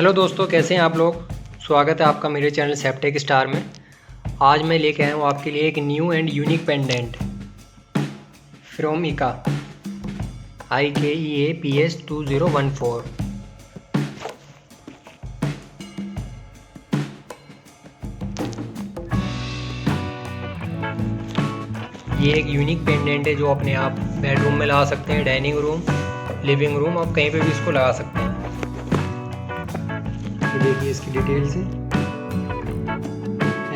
Hello दोस्तों, कैसे हैं आप लोग। स्वागत है आपका मेरे चैनल सेप्टेक स्टार में। आज मैं लेके आया हूँ आपके लिए एक new and unique pendant from IKEA IKEA 2014। ये एक यूनिक पेंडेंट है जो अपने आप बेडरूम में लगा सकते हैं, डाइनिंग रूम, लिविंग रूम, आप कहीं पे भी इसको लगा सकते हैं। ये देखिए इसकी डिटेल्स है।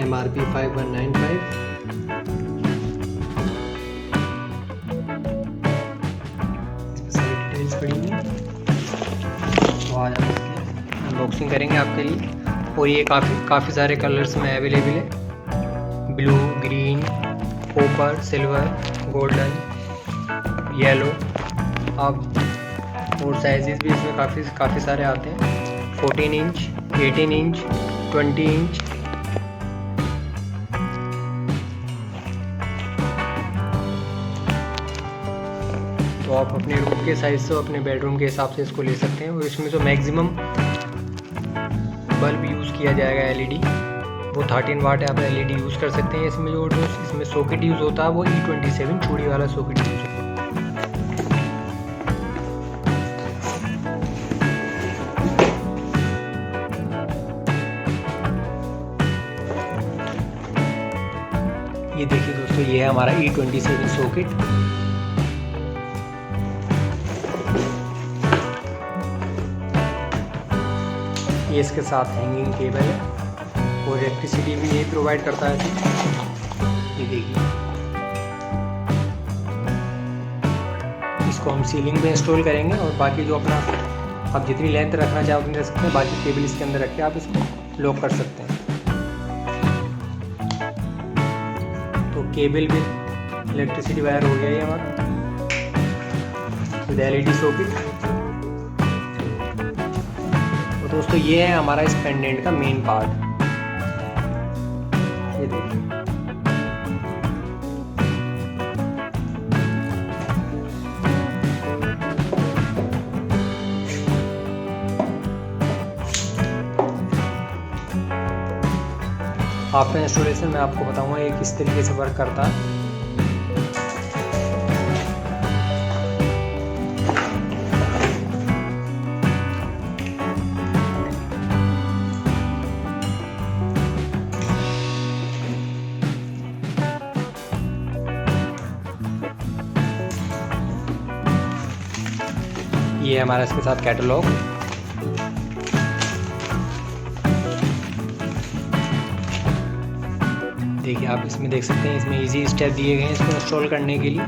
MRP 5195। इसमें सारी डिटेल्स पड़ी हैं। तो आज हम इसकी अनबॉक्सिंग करेंगे आपके लिए। और ये काफ़ी सारे कलर्स में अवेलेबल है। Blue, green, copper, silver, golden, yellow. अब और साइजेस भी इसमें काफ़ी सारे आते हैं। 14 इंच, 18 इंच, 20 इंच। तो आप अपने रूम के साइज से, अपने बेडरूम के हिसाब से इसको ले सकते हैं। और इसमें जो मैक्सिमम बल्ब यूज़ किया जाएगा LED, वो 13 वाट है। आप LED यूज़ कर सकते हैं। इसमें जो इसमें सॉकेट यूज़ होता है वो E27 चूड़ी वाला सॉकेट यूज़ होता है। ये देखिए दोस्तों, ये है हमारा E27 सॉकेट। ये इसके साथ हैंगिंग केबल है और इलेक्ट्रिसिटी भी ये प्रोवाइड करता है। ये देखिए, इसको हम सीलिंग में इंस्टॉल करेंगे और बाकी जो अपना आप जितनी लेंथ रखना चाहो उतनी रख सकते हैं। बाकी केबल इसके अंदर रख के आप इसको लॉक कर सकते हैं। तो केबल भी इलेक्ट्रिसिटी वायर हो गया ये हमारा विद LED सॉकेट। तो दोस्तों, ये है हमारा इस पेंडेंट का मेन पार्ट। ये देखिए, आफ्टर इंस्टॉलेशन मैं आपको बताऊंगा ये किस तरीके से वर्क करता है। ये हमारा इसके साथ कैटलॉग। देखिए, आप इसमें देख सकते हैं, इसमें इजी स्टेप दिए गए हैं इसको इंस्टॉल करने के लिए।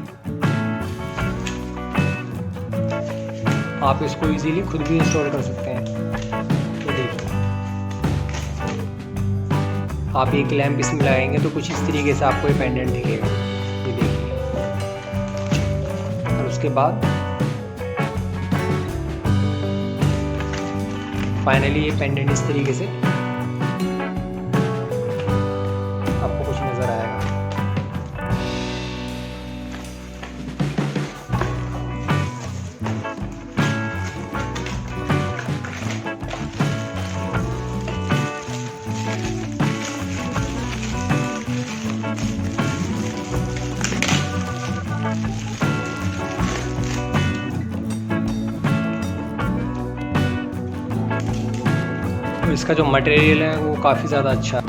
आप इसको इजीली खुद भी इंस्टॉल कर सकते हैं। ये देखिए, आप एक लैंप इसमें लगाएंगे तो कुछ इस तरीके से आपको ये पेंडेंट दिखेगा। ये देखिए, और उसके बाद फाइनली ये पेंडेंट इस तरीके से आपको कुछ नज़र आएगा। और इसका जो मटेरियल है वो काफ़ी ज़्यादा अच्छा है।